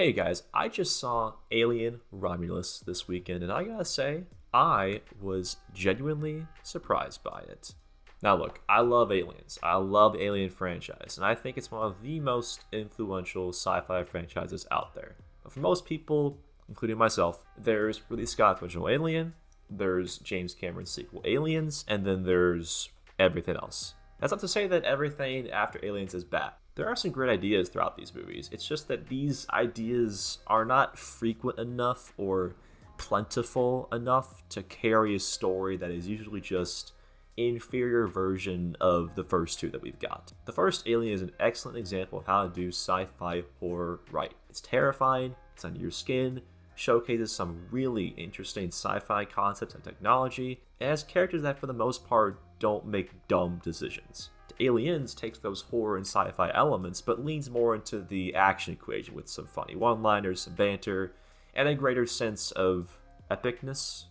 Hey guys, I just saw Alien Romulus this weekend, and I gotta say, I was genuinely surprised by it. Now look, I love Aliens. I love the Alien franchise, and I think it's one of the most influential sci-fi franchises out there. But for most people, including myself, there's Ridley Scott's original Alien, there's James Cameron's sequel Aliens, and then there's everything else. That's not to say that everything after Aliens is bad. There are some great ideas throughout these movies. It's just that these ideas are not frequent enough or plentiful enough to carry a story that is usually just inferior version of the first two that we've got. The first Alien is an excellent example of how to do sci-fi horror right. It's terrifying, it's under your skin, showcases some really interesting sci-fi concepts and technology, and has characters that for the most part don't make dumb decisions. Aliens takes those horror and sci-fi elements, but leans more into the action equation with some funny one-liners, some banter, and a greater sense of epicness,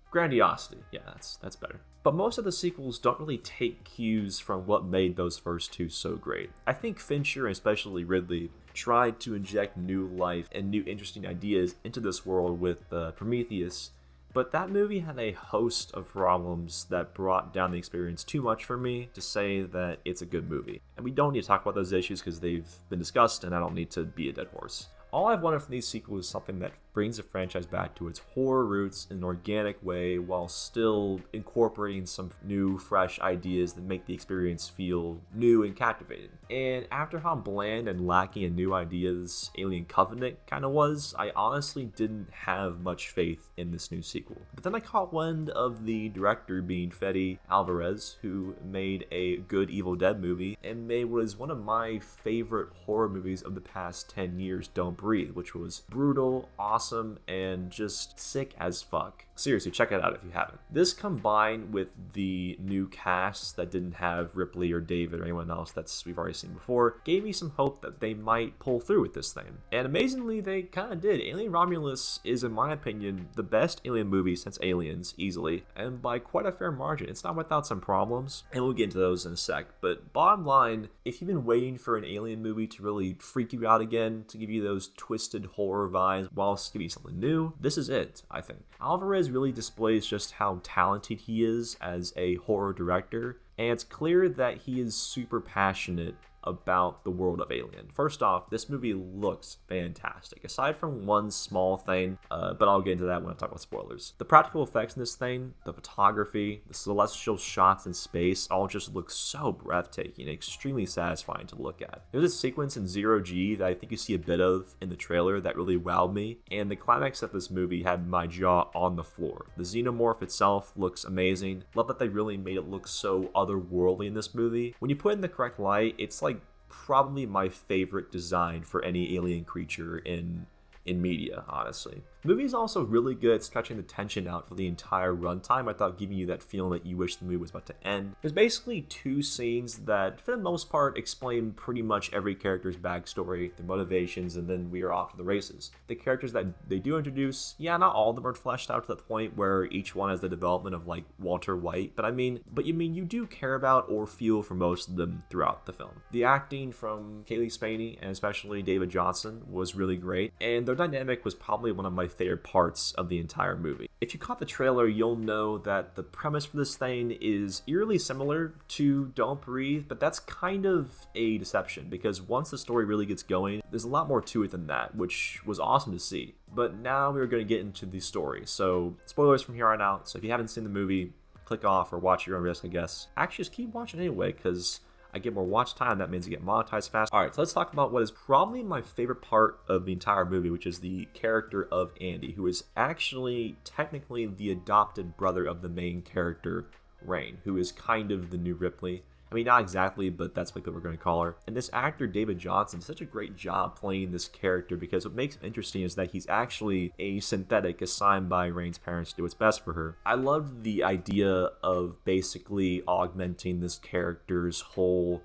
grandiosity. Yeah, that's better. But most of the sequels don't really take cues from what made those first two so great. I think Fincher, and especially Ridley, tried to inject new life and new interesting ideas into this world with Prometheus, but that movie had a host of problems that brought down the experience too much for me to say that it's a good movie. And we don't need to talk about those issues because they've been discussed and I don't need to be a dead horse. All I've wanted from these sequels is something that brings the franchise back to its horror roots in an organic way while still incorporating some new, fresh ideas that make the experience feel new and captivating. And after how bland and lacking in new ideas Alien Covenant kind of was, I honestly didn't have much faith in this new sequel. But then I caught wind of the director being Fede Álvarez, who made a good Evil Dead movie and made what is one of my favorite horror movies of the past 10 years, Don't Breathe, which was brutal, awesome, and just sick as fuck. Seriously, check it out if you haven't. This combined with the new cast that didn't have Ripley or David or anyone else that's we've already seen before gave me some hope that they might pull through with this thing. And amazingly, they kind of did. Alien Romulus is, in my opinion, the best Alien movie since Aliens, easily, and by quite a fair margin. It's not without some problems, and we'll get into those in a sec. But bottom line, if you've been waiting for an Alien movie to really freak you out again, to give you those twisted horror vibes whilst giving you something new, this is it, I think. Alvarez really displays just how talented he is as a horror director, and it's clear that he is super passionate about the world of Alien. First off, this movie looks fantastic, aside from one small thing, but I'll get into that when I talk about spoilers. The practical effects in this thing, the photography, the celestial shots in space, all just look so breathtaking and extremely satisfying to look at. There's a sequence in Zero G that I think you see a bit of in the trailer that really wowed me, and the climax of this movie had my jaw on the floor. The xenomorph itself looks amazing. Love that they really made it look so otherworldly in this movie. When you put it in the correct light, it's like probably my favorite design for any alien creature in media, honestly. The movie is also really good at stretching the tension out for the entire runtime. I thought giving you that feeling that you wish the movie was about to end. There's basically two scenes that, for the most part, explain pretty much every character's backstory, their motivations, and then we are off to the races. The characters that they do introduce, yeah, not all of them are fleshed out to the point where each one has the development of like Walter White, but you do care about or feel for most of them throughout the film. The acting from Kaylee Spaney and especially David Johnson was really great, and their dynamic was probably one of my favorite parts of the entire movie. If you caught the trailer, you'll know that the premise for this thing is eerily similar to Don't Breathe, but that's kind of a deception because once the story really gets going, there's a lot more to it than that, which was awesome to see. But now we're going to get into the story. So spoilers from here on out. So if you haven't seen the movie, click off or watch at your own risk, I guess. Actually, just keep watching anyway because I get more watch time, that means I get monetized fast. Alright, so let's talk about what is probably my favorite part of the entire movie, which is the character of Andy, who is actually technically the adopted brother of the main character, Rain, who is kind of the new Ripley. I mean, not exactly, but that's what we're going to call her. And this actor, David Johnson, did such a great job playing this character because what makes him interesting is that he's actually a synthetic assigned by Rain's parents to do what's best for her. I loved the idea of basically augmenting this character's whole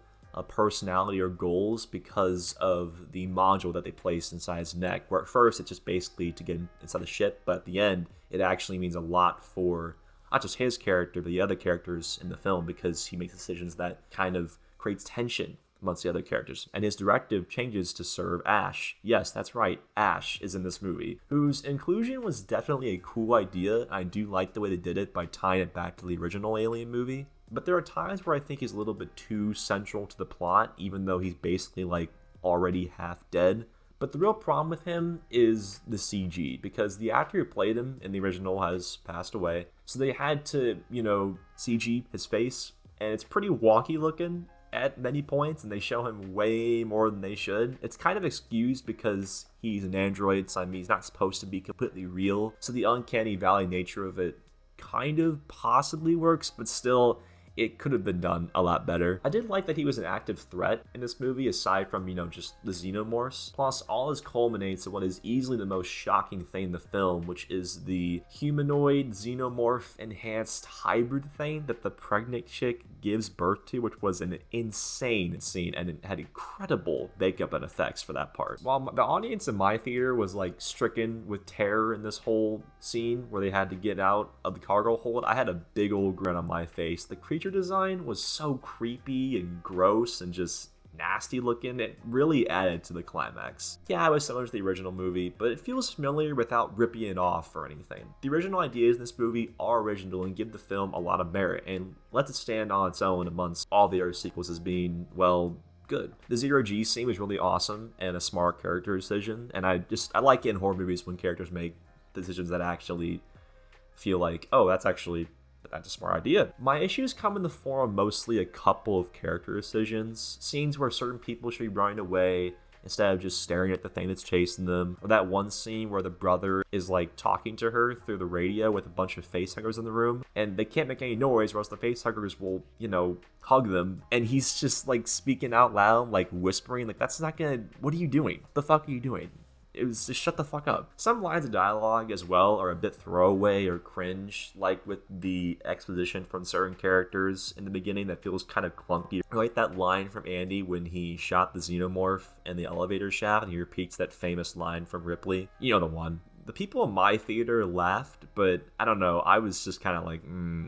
personality or goals because of the module that they placed inside his neck, where at first it's just basically to get inside the ship, but at the end, it actually means a lot for not just his character, but the other characters in the film because he makes decisions that kind of creates tension amongst the other characters, and his directive changes to serve Ash. Yes, that's right, Ash is in this movie, whose inclusion was definitely a cool idea. I do like the way they did it by tying it back to the original Alien movie, but there are times where I think he's a little bit too central to the plot, even though he's basically like already half dead. But the real problem with him is the CG, because the actor who played him in the original has passed away, so they had to, CG his face, and it's pretty wonky looking at many points, and they show him way more than they should. It's kind of excused because he's an android, so I mean, he's not supposed to be completely real, so the uncanny valley nature of it kind of possibly works, but still, it could have been done a lot better. I did like that he was an active threat in this movie, aside from, just the xenomorphs. Plus, all this culminates in what is easily the most shocking thing in the film, which is the humanoid xenomorph enhanced hybrid thing that the pregnant chick gives birth to, which was an insane scene, and it had incredible makeup and effects for that part. While the audience in my theater was like stricken with terror in this whole scene where they had to get out of the cargo hold, I had a big old grin on my face. The creature design was so creepy and gross and just nasty looking. It really added to the climax. Yeah, it was similar to the original movie, but it feels familiar without ripping it off or anything. The original ideas in this movie are original and give the film a lot of merit, and lets it stand on its own amongst all the other sequels as being, well, good. The zero-G scene was really awesome and a smart character decision, and I like in horror movies when characters make decisions that actually feel like, oh, that's a smart idea. My issues come in the form of mostly a couple of character decisions, scenes where certain people should be running away instead of just staring at the thing that's chasing them, or that one scene where the brother is like talking to her through the radio with a bunch of facehuggers in the room, and they can't make any noise or else the facehuggers will, hug them, and he's just like speaking out loud, like whispering, like that's not gonna, what are you doing? What the fuck are you doing? It was just shut the fuck up. Some lines of dialogue as well are a bit throwaway or cringe, like with the exposition from certain characters in the beginning that feels kind of clunky. Like that line from Andy when he shot the xenomorph in the elevator shaft and he repeats that famous line from Ripley. You know the one. The people in my theater laughed, but I don't know, I was just kind of like,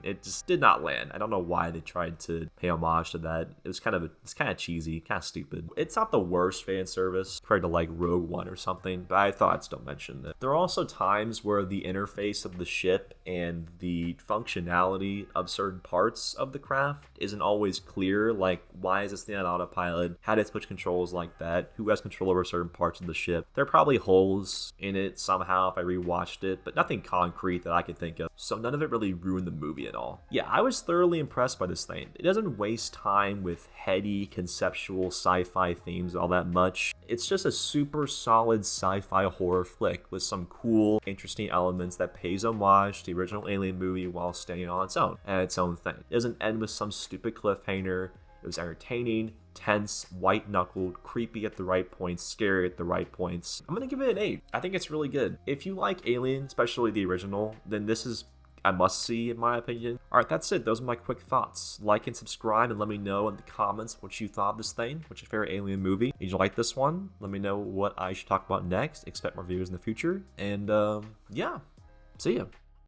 it just did not land. I don't know why they tried to pay homage to that. It's kind of cheesy, kind of stupid. It's not the worst fan service compared to like Rogue One or something, but I thought I'd still mention that. There are also times where the interface of the ship and the functionality of certain parts of the craft isn't always clear, like why is this thing on autopilot? How did it switch controls like that? Who has control over certain parts of the ship? There are probably holes in it somehow if I rewatched it, but nothing concrete that I could think of, so none of it really ruined the movie at all. Yeah, I was thoroughly impressed by this thing. It doesn't waste time with heady, conceptual sci-fi themes all that much. It's just a super solid sci-fi horror flick with some cool, interesting elements that pays homage to the original Alien movie while standing on its own and its own thing. It doesn't end with some stupid cliffhanger. It was entertaining, tense, white-knuckled, creepy at the right points, scary at the right points. I'm gonna give it an 8. I think it's really good. If you like Alien, especially the original, then this is a must-see in my opinion. Alright, that's it. Those are my quick thoughts. Like and subscribe and let me know in the comments what you thought of this thing. What's your favorite Alien movie? Did you like this one? Let me know what I should talk about next. Expect more videos in the future. And yeah, see ya.